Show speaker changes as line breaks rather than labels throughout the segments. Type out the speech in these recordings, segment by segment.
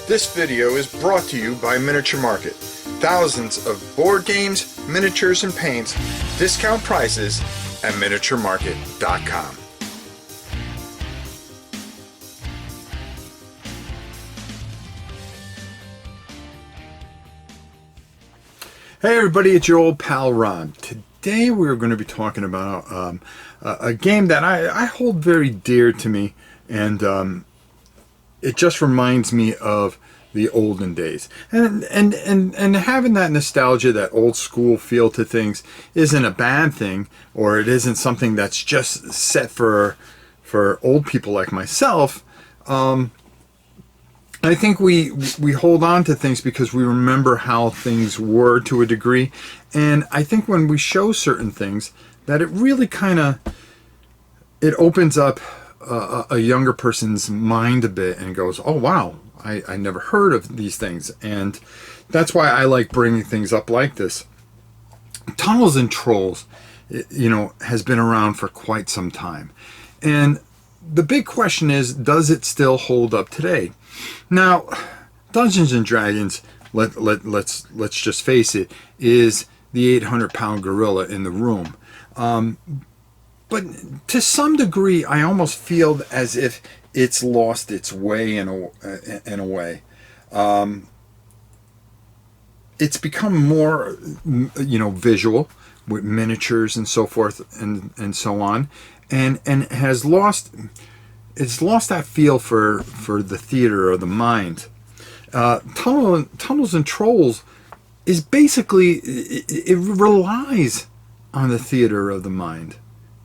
This video is brought to you by Miniature Market. Thousands of board games, miniatures, and paints, discount prices at miniaturemarket.com. Hey everybody, it's your old pal Ron. Today we're going to be talking about a game that I hold very dear to me, and it just reminds me of the olden days. And having that nostalgia, that old school feel to things isn't a bad thing, or it isn't something that's just set for old people like myself. I think we hold on to things because we remember how things were to a degree. And I think when we show certain things, that it really kind of, it opens up a younger person's mind a bit and goes, oh wow, I never heard of these things. And that's why I like bringing things up like this. Tunnels and Trolls, you know, has been around for quite some time. And the big question is, does it still hold up today? Now, Dungeons and Dragons, let's just face it, is the 800-pound gorilla in the room. But to some degree, I almost feel as if it's lost its way in a way. It's become more, you know, visual with miniatures and so forth and so on, and has lost. It's lost that feel for the theater of the mind. Tunnels and Trolls is basically, it relies on the theater of the mind.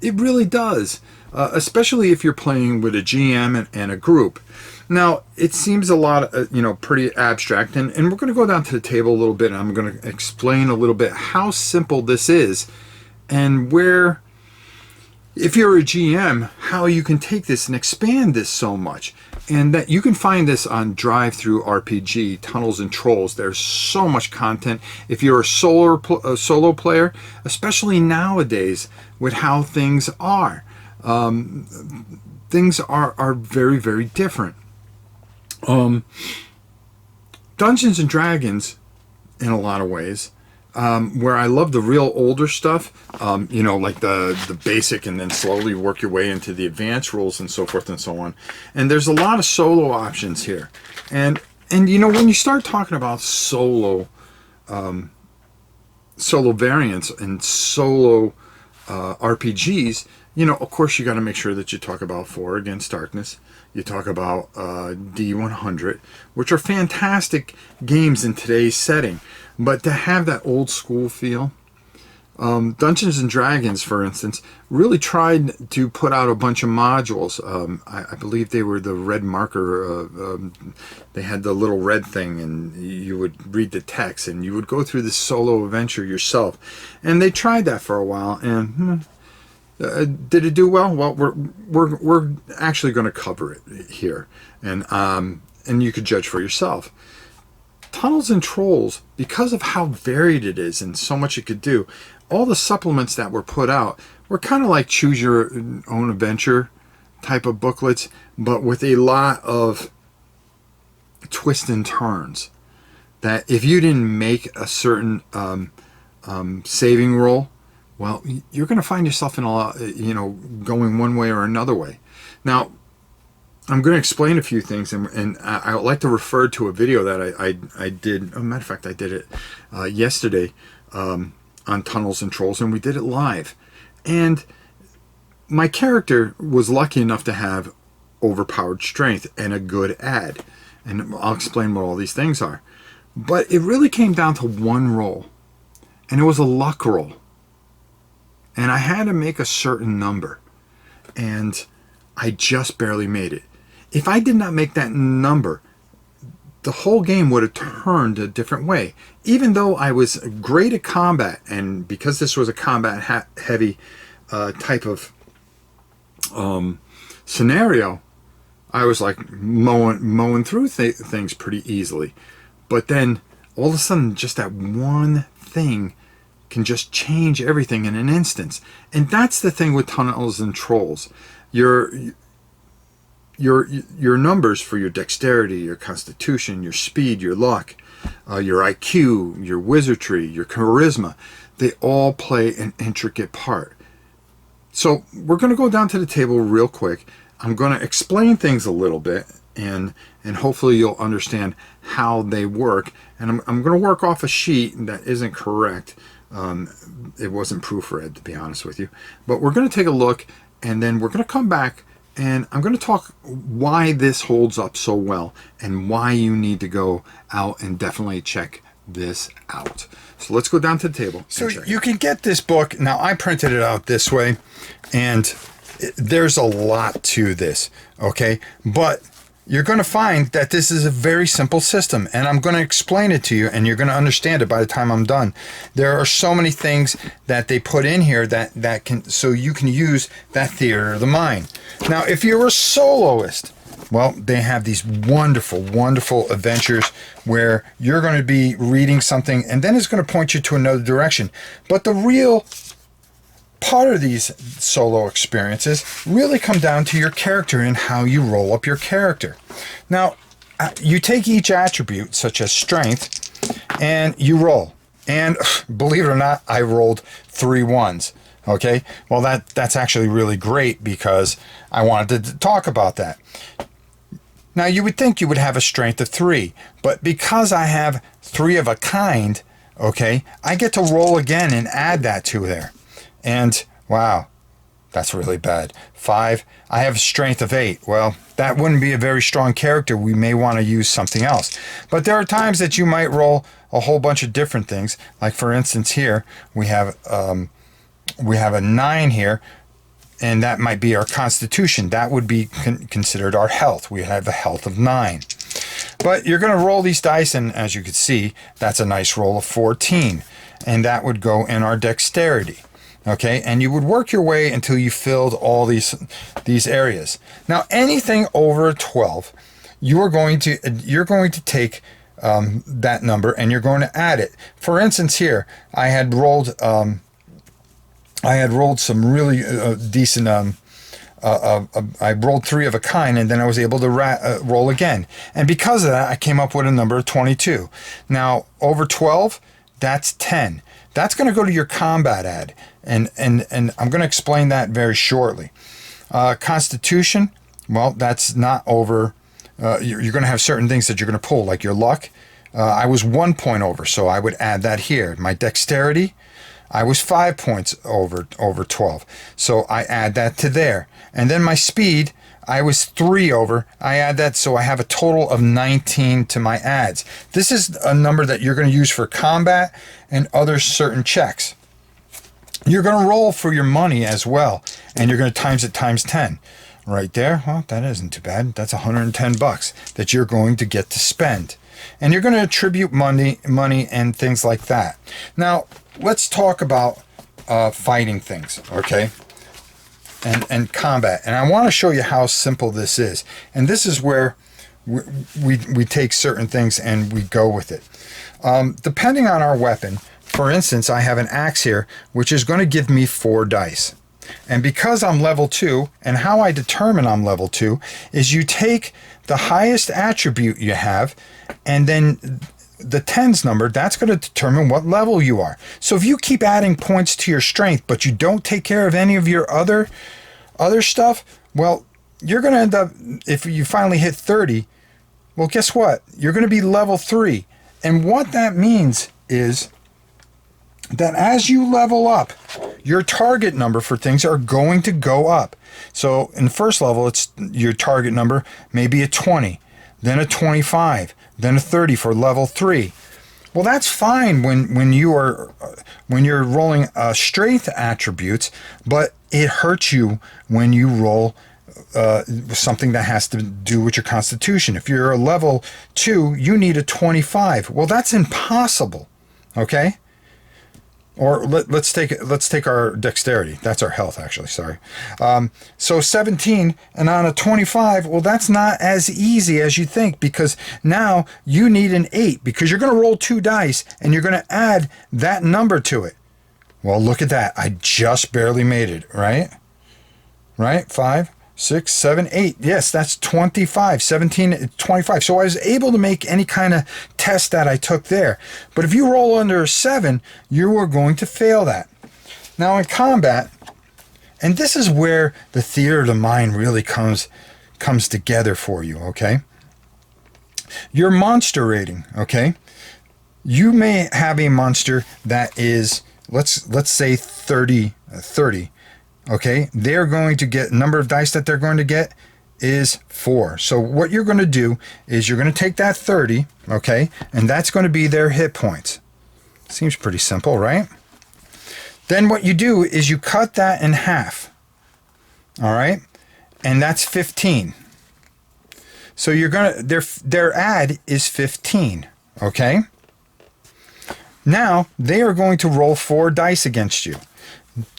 It really does, especially if you're playing with a GM and a group. Now, it seems a lot, you know, pretty abstract, and we're going to go down to the table a little bit, and I'm going to explain a little bit how simple this is, and where, if you're a GM, how you can take this and expand this so much. And that you can find this on Drive-Thru RPG, Tunnels and Trolls. There's so much content. If you're a solo player, especially nowadays with how things are very, very different. Dungeons and Dragons, in a lot of ways, where I love the real older stuff, you know, like the basic, and then slowly work your way into the advanced rules and so forth and so on. And there's a lot of solo options here. And you know, when you start talking about solo variants and solo RPGs, you know, of course you got to make sure that you talk about 4 Against Darkness. You talk about D100, which are fantastic games in today's setting. But to have that old school feel, Dungeons and Dragons, for instance, really tried to put out a bunch of modules. I believe they were the red marker. They had the little red thing, and you would read the text, and you would go through this solo adventure yourself. And they tried that for a while, and did it do well? Well, we're actually going to cover it here, and you could judge for yourself. Tunnels and Trolls, because of how varied it is and so much it could do, all the supplements that were put out were kind of like choose your own adventure type of booklets, but with a lot of twists and turns. That if you didn't make a certain saving roll, well, you're going to find yourself in a lot, you know, going one way or another way. Now, I'm going to explain a few things, and I would like to refer to a video that I did. As a matter of fact, I did it yesterday on Tunnels and Trolls, and we did it live. And my character was lucky enough to have overpowered strength and a good ad. And I'll explain what all these things are. But it really came down to one roll, and it was a luck roll. And I had to make a certain number, and I just barely made it. If I did not make that number, the whole game would have turned a different way. Even though I was great at combat, and because this was a combat heavy type of scenario, I was like mowing through things pretty easily. But then all of a sudden, just that one thing can just change everything in an instant. And that's the thing with Tunnels and Trolls. your numbers for your dexterity, your constitution, your speed, your luck, your IQ, your wizardry, your charisma, they all play an intricate part. So we're going to go down to the table real quick. I'm going to explain things a little bit, and hopefully you'll understand how they work. And I'm going to work off a sheet that isn't correct. It wasn't proofread, to be honest with you. But we're going to take a look, and then we're going to come back, and I'm going to talk why this holds up so well and why you need to go out and definitely check this out. So let's go down to the table. So you can get this book. Now, I printed it out this way, and there's a lot to this, okay? But you're going to find that this is a very simple system, and I'm going to explain it to you, and you're going to understand it by the time I'm done. There are so many things that they put in here that can, so you can use that theater of the mind. Now, if you're a soloist, well, they have these wonderful, wonderful adventures where you're going to be reading something, and then it's going to point you to another direction. But the real part of these solo experiences really come down to your character and how you roll up your character. Now, you take each attribute, such as strength, and you roll. And believe it or not, I rolled 3 1s. Okay, well, that's actually really great because I wanted to talk about that. Now, you would think you would have a strength of 3, but because I have 3 of a kind, okay, I get to roll again and add that to there. And wow, that's really bad. 5, I have a strength of 8. Well, that wouldn't be a very strong character. We may want to use something else. But there are times that you might roll a whole bunch of different things. Like for instance, here we have a 9 here, and that might be our constitution. That would be considered our health. We have a health of 9. But you're going to roll these dice, and as you can see, that's a nice roll of 14. And that would go in our dexterity. Okay, and you would work your way until you filled all these areas. Now, anything over 12, you're going to take that number and you're going to add it. For instance, here I had rolled some really decent. I rolled 3 of a kind, and then I was able to roll again. And because of that, I came up with a number of 22. Now, over 12, that's 10. That's going to go to your combat ad, and I'm going to explain that very shortly. Constitution, well, that's not over. You're going to have certain things that you're going to pull, like your luck. I was 1 point over, so I would add that here. My dexterity, I was 5 points over 12, so I add that to there. And then my speed, I was 3 over. I add that, so I have a total of 19 to my adds. This is a number that you're going to use for combat and other certain checks. You're going to roll for your money as well, and you're going to times it times 10. Right there, well, that isn't too bad. That's $110 that you're going to get to spend. And you're going to attribute money and things like that. Now, let's talk about fighting things, okay? And combat. And I want to show you how simple this is. And this is where we take certain things and we go with it. Depending on our weapon, for instance, I have an axe here, which is going to give me 4 dice. And because I'm level 2, and how I determine I'm level 2, is you take the highest attribute you have, and then the tens number, that's going to determine what level you are. So if you keep adding points to your strength, but you don't take care of any of your other stuff, well, you're going to end up, if you finally hit 30, well, guess what? You're going to be level 3. And what that means is that as you level up, your target number for things are going to go up. So in first level, it's your target number may be a 20, then a 25, then a 30 for level 3. Well, that's fine when you're rolling strength attributes, but it hurts you when you roll something that has to do with your constitution. If you're a level 2, you need a 25. Well, that's impossible. Okay? Or let's take our dexterity. That's our health, actually. Sorry. So 17 and on a 25. Well, that's not as easy as you think, because now you need an 8, because you're going to roll 2 dice and you're going to add that number to it. Well, look at that. I just barely made it. Right? 5. 6, 7, 8. Yes, that's 25, 17, 25. So I was able to make any kind of test that I took there. But if you roll under a 7, you are going to fail that. Now in combat, and this is where the theater of the mind really comes together for you, okay? Your monster rating, okay? You may have a monster that is, let's say 30, okay? They're going to get, number of dice that they're going to get is 4. So what you're going to do is you're going to take that 30, okay? And that's going to be their hit points. Seems pretty simple, right? Then what you do is you cut that in half, all right? And that's 15. So you're going to, their add is 15, okay? Now, they are going to roll 4 dice against you.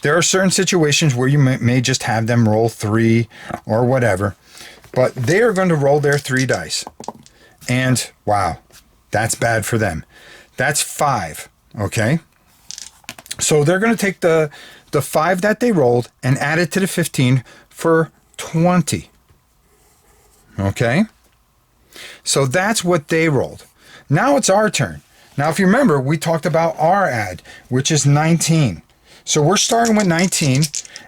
There are certain situations where you may just have them roll 3 or whatever, but they are going to roll their 3 dice. And wow, that's bad for them. That's 5, okay? So they're going to take the 5 that they rolled and add it to the 15 for 20. Okay? So that's what they rolled. Now it's our turn. Now, if you remember, we talked about our add, which is 19. So we're starting with 19,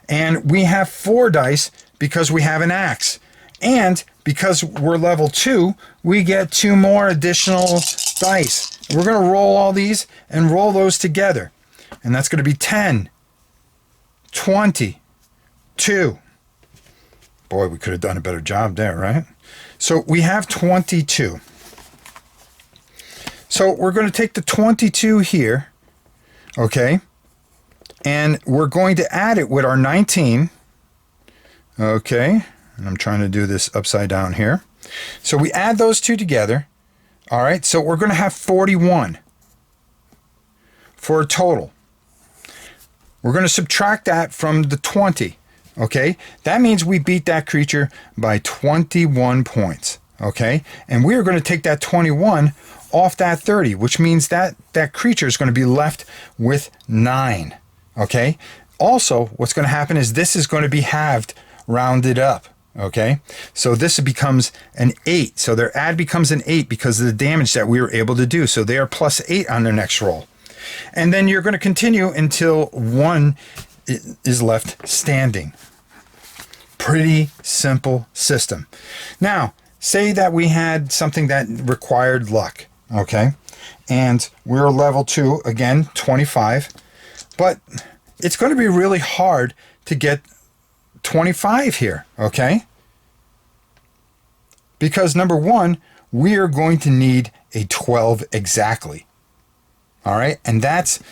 and we have 4 dice because we have an axe. And because we're level 2, we get 2 more additional dice. We're going to roll all these and roll those together. And that's going to be 10, 20, 2. Boy, we could have done a better job there, right? So we have 22. So we're going to take the 22 here, okay? And we're going to add it with our 19, okay? And I'm trying to do this upside down here. So we add those two together, all right? So we're going to have 41 for a total. We're going to subtract that from the 20, okay? That means we beat that creature by 21 points, okay? And we are going to take that 21 off that 30, which means that that creature is going to be left with 9, okay? Also, what's going to happen is this is going to be halved, rounded up, okay? So this becomes an 8. So their add becomes an 8 because of the damage that we were able to do. So they are plus 8 on their next roll. And then you're going to continue until 1 is left standing. Pretty simple system. Now, say that we had something that required luck, okay? And we're level 2, again, 25. But it's going to be really hard to get 25 here, okay? Because number 1, we are going to need a 12 exactly. All right, and that's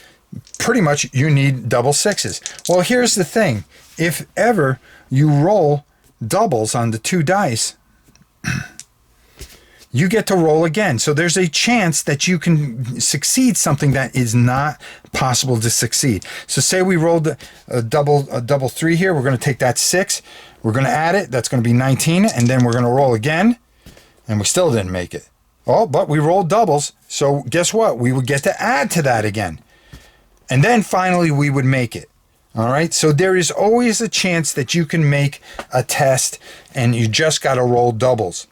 pretty much, you need double 6s. Well, here's the thing. If ever you roll doubles on the 2 dice, you get to roll again. So there's a chance that you can succeed something that is not possible to succeed. So say we rolled a double 3 here. We're going to take that 6. We're going to add it. That's going to be 19. And then we're going to roll again. And we still didn't make it. Oh, but we rolled doubles. So guess what? We would get to add to that again. And then finally we would make it. All right. So there is always a chance that you can make a test and you just got to roll doubles.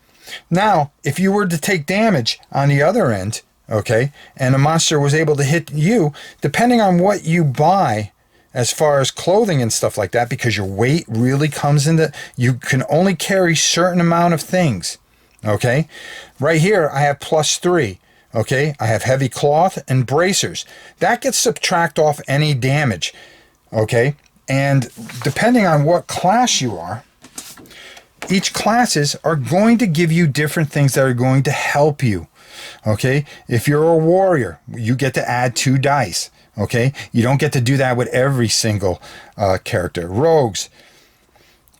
Now, if you were to take damage on the other end, okay, and a monster was able to hit you, depending on what you buy as far as clothing and stuff like that, because your weight really comes into, you can only carry certain amount of things, okay? Right here, I have +3, okay? I have heavy cloth and bracers. That gets subtract off any damage, okay? And depending on what class you are, each classes are going to give you different things that are going to help you, okay? If you're a warrior, you get to add 2 dice, okay? You don't get to do that with every single character. Rogues,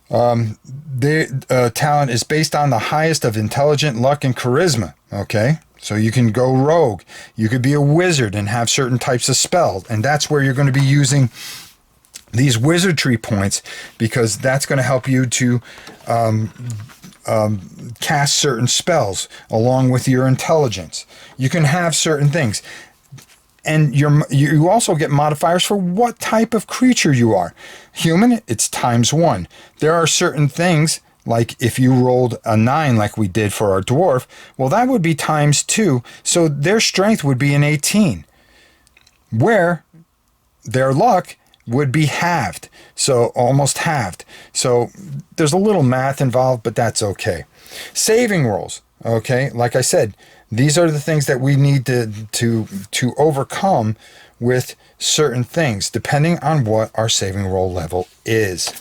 their talent is based on the highest of intelligence, luck, and charisma, okay? So you can go rogue. You could be a wizard and have certain types of spells, and that's where you're going to be using these wizardry points, because that's going to help you to cast certain spells along with your intelligence. You can have certain things.
And you also get modifiers for what type of creature you are. Human, it's ×1. There are certain things, like if you rolled a 9 like we did for our dwarf, well, that would be ×2. So their strength would be an 18, where their luck would be halved. So almost halved. So there's a little math involved, but that's okay. Saving rolls. Okay, like I said, these are the things that we need to overcome with certain things, depending on what our saving roll level is.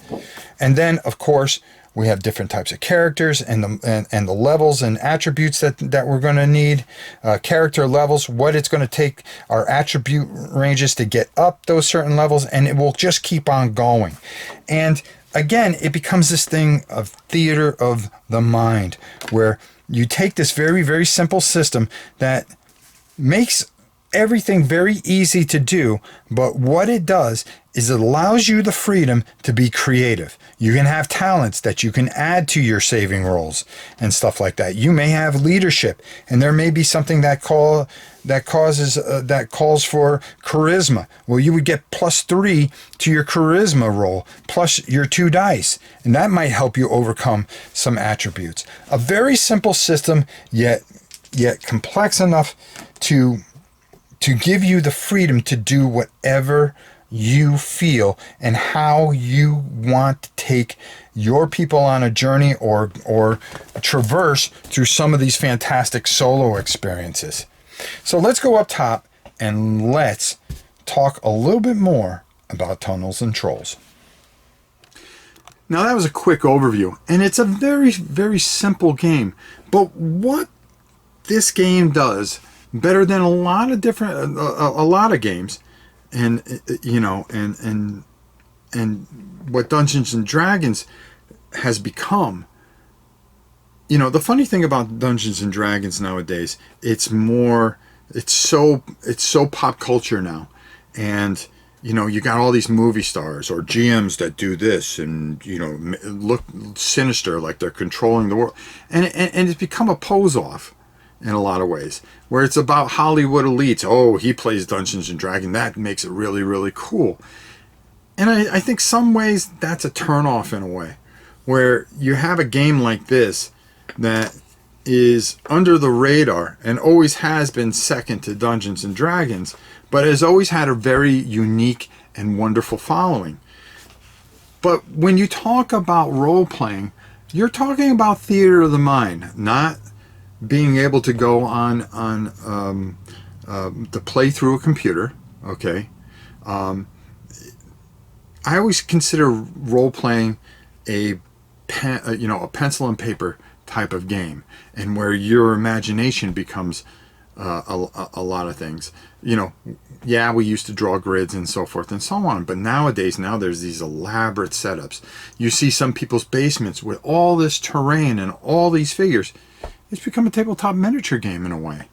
And then, of course, we have different types of characters and the levels and attributes that we're going to need. Character levels, what it's going to take our attribute ranges to get up those certain levels, and it will just keep on going. And again, it becomes this thing of theater of the mind, where you take this very, very simple system that makes everything very easy to do, but what it does is it allows you the freedom to be creative. You can have talents that you can add to your saving rolls and stuff like that. You may have leadership, and there may be something that calls for charisma. Well, you would get +3 to your charisma roll plus your 2 dice, and that might help you overcome some attributes. A very simple system, yet complex enough to give you the freedom to do whatever you feel and how you want to take your people on a journey or traverse through some of these fantastic solo experiences. So let's go up top and let's talk a little bit more about Tunnels and Trolls.
Now that was a quick overview, and it's a very, very simple game. But what this game does better than a lot of games, and what Dungeons and Dragons has become. The funny thing about Dungeons and Dragons nowadays, it's so pop culture now, and you got all these movie stars or GMs that do this, and look sinister, like they're controlling the world, and it's become a pose off in a lot of ways, where it's about Hollywood elites. Oh, he plays Dungeons and Dragons. That makes it really, really cool. And I think some ways that's a turnoff in a way, where you have a game like this that is under the radar and always has been second to Dungeons and Dragons, but has always had a very unique and wonderful following. But when you talk about role-playing, you're talking about theater of the mind, not being able to go on to play through a computer. Okay, I always consider role playing a pencil and paper type of game, and where your imagination becomes a lot of things. Yeah, we used to draw grids and so forth and so on, but nowadays there's these elaborate setups. You see some people's basements with all this terrain and all these figures. It's become a tabletop miniature game in a way.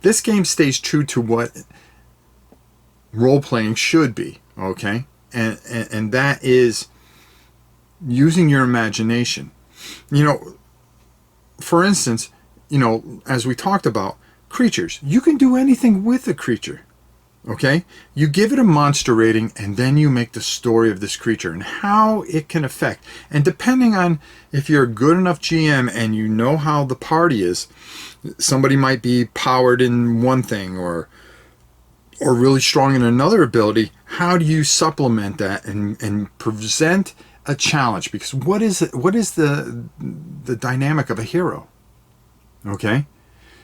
This game stays true to what role-playing should be, okay? And that is using your imagination. For instance, as we talked about, creatures. You can do anything with a creature, okay? You give it a monster rating, and then you make the story of this creature and how it can affect. And depending on if you're a good enough GM and you know how the party is, somebody might be powered in one thing or really strong in another ability. How do you supplement that and present a challenge? Because what is the dynamic of a hero? Okay?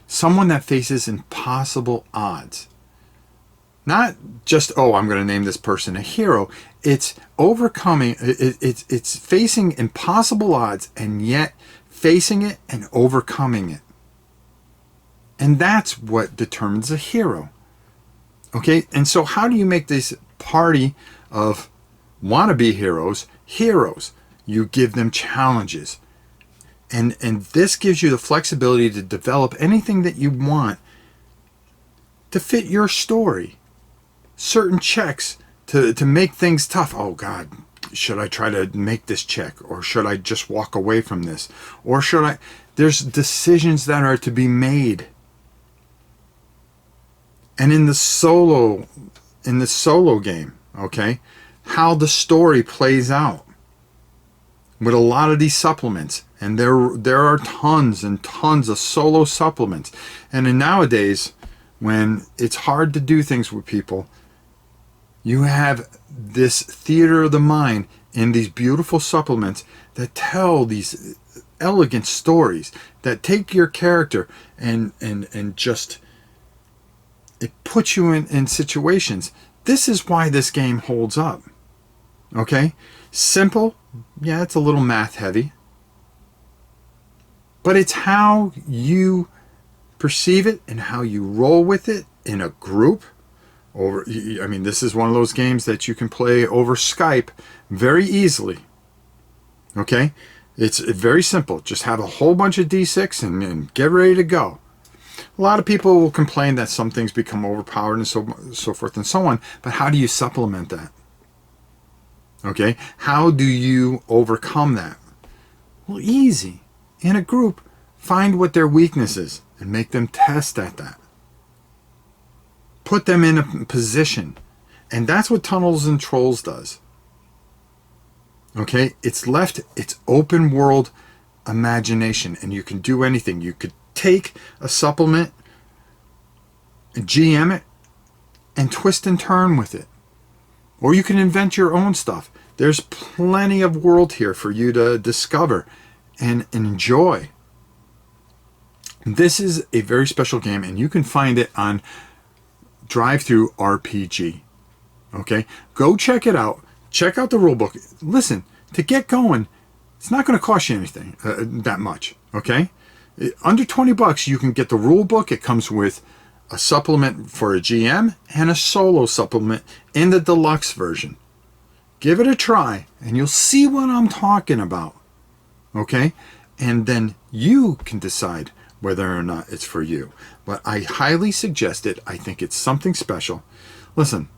Someone that faces impossible odds. Not just, I'm going to name this person a hero. It's overcoming, it's facing impossible odds and yet facing it and overcoming it. And that's what determines a hero. Okay, and so how do you make this party of wannabe heroes, heroes? You give them challenges. And this gives you the flexibility to develop anything that you want to fit your story. Certain checks to make things tough. Oh God, should I try to make this check, or should I just walk away from this, or should I? There's decisions that are to be made. And in the solo game, okay, how the story plays out with a lot of these supplements. And there are tons and tons of solo supplements. And in nowadays, when it's hard to do things with people, you have this theater of the mind in these beautiful supplements that tell these elegant stories that take your character and just, it puts you in situations. This is why this game holds up. Okay? Simple. Yeah, it's a little math heavy. But it's how you perceive it and how you roll with it in a group. I mean, this is one of those games that you can play over Skype very easily. Okay? It's very simple. Just have a whole bunch of D6 and get ready to go. A lot of people will complain that some things become overpowered and so forth and so on, but how do you supplement that? Okay? How do you overcome that? Well, easy. In a group, find what their weakness is and make them test at that. Put them in a position. And that's what Tunnels and Trolls does. Okay? It's open world imagination, and you can do anything. You could take a supplement, GM it, and twist and turn with it. Or you can invent your own stuff. There's plenty of world here for you to discover and enjoy. This is a very special game, and you can find it on Drive-Thru RPG. Okay? Go check it out. Check out the rulebook. Listen, to get going, it's not going to cost you anything that much. Okay? Under $20, you can get the rulebook. It comes with a supplement for a GM and a solo supplement in the deluxe version. Give it a try, and you'll see what I'm talking about. Okay? And then you can decide whether or not it's for you. But I highly suggest it. I think it's something special. Listen,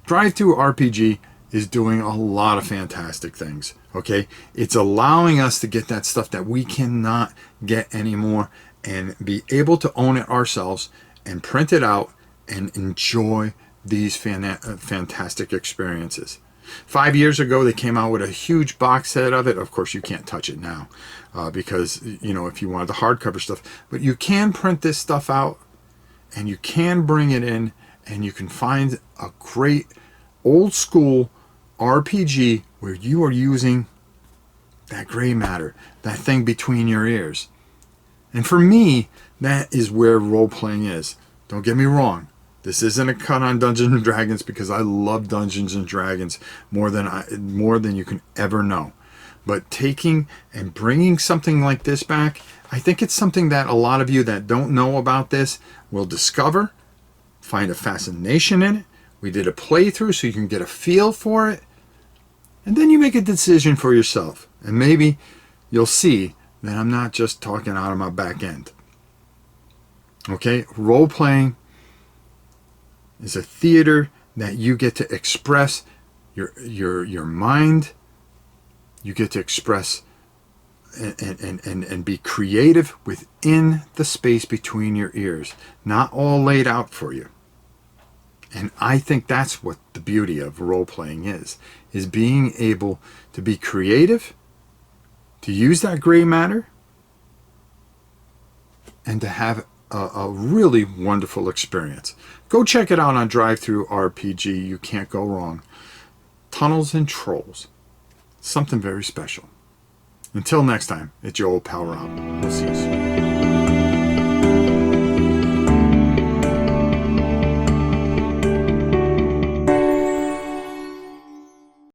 Drive-Thru RPG is doing a lot of fantastic things. Okay? It's allowing us to get that stuff that we cannot get anymore and be able to own it ourselves and print it out and enjoy these fantastic experiences. 5 years ago, they came out with a huge box set of it. Of course, you can't touch it now because, if you wanted the hardcover stuff. But you can print this stuff out and you can bring it in and you can find a great old school RPG where you are using that gray matter, that thing between your ears. And for me, that is where role-playing is. Don't get me wrong. This isn't a cut on Dungeons and Dragons because I love Dungeons and Dragons more than you can ever know. But taking and bringing something like this back, I think it's something that a lot of you that don't know about this will discover, find a fascination in it. We did a playthrough so you can get a feel for it. And then you make a decision for yourself. And maybe you'll see that I'm not just talking out of my back end. Okay? Role-playing is a theater that you get to express your mind. You get to express and be creative within the space between your ears, not all laid out for you. And I think that's what the beauty of role-playing is being able to be creative, to use that gray matter, and to have a really wonderful experience. Go check it out on Drive-Thru RPG. You can't go wrong. Tunnels and Trolls. Something very special. Until next time, it's your old pal Rob. We'll see you soon.